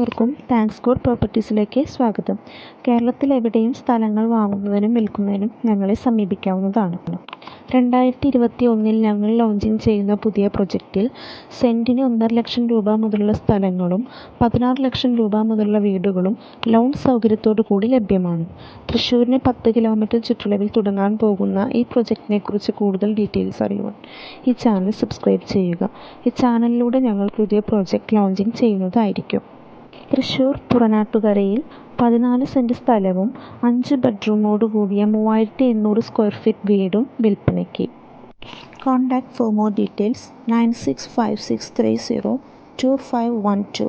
എല്ലാവർക്കും thanks God പ്രോപ്പർട്ടീസിലേക്ക് സ്വാഗതം. കേരളത്തിൽ എവിടെയും സ്ഥലങ്ങൾ വാങ്ങുന്നതിനും വിൽക്കുന്നതിനും ഞങ്ങളെ സമീപിക്കാവുന്നതാണ്. 2021 ഞങ്ങൾ ലോഞ്ചിങ് ചെയ്യുന്ന പുതിയ പ്രൊജക്റ്റിൽ സെൻറ്റിന് 1.5 ലക്ഷം രൂപ മുതലുള്ള സ്ഥലങ്ങളും 16 ലക്ഷം രൂപ മുതലുള്ള വീടുകളും ലോൺ സൗകര്യത്തോടു കൂടി ലഭ്യമാണ്. തൃശ്ശൂരിന് 10 കിലോമീറ്റർ ചുറ്റളവിൽ തുടങ്ങാൻ പോകുന്ന ഈ പ്രൊജക്റ്റിനെ കുറിച്ച് കൂടുതൽ ഡീറ്റെയിൽസ് അറിയുവാൻ ഈ ചാനൽ സബ്സ്ക്രൈബ് ചെയ്യുക. ഈ ചാനലിലൂടെ ഞങ്ങൾ പുതിയ പ്രൊജക്റ്റ് ലോഞ്ചിങ് ചെയ്യുന്നതായിരിക്കും. തൃശ്ശൂർ പുറനാട്ടുകരയിൽ 14 സെൻറ് സ്ഥലവും 5 ബെഡ്റൂമോട് കൂടിയ 3800 സ്ക്വയർ ഫീറ്റ് വീടും വിൽപ്പനയ്ക്ക്. Contact for more details 9656302512.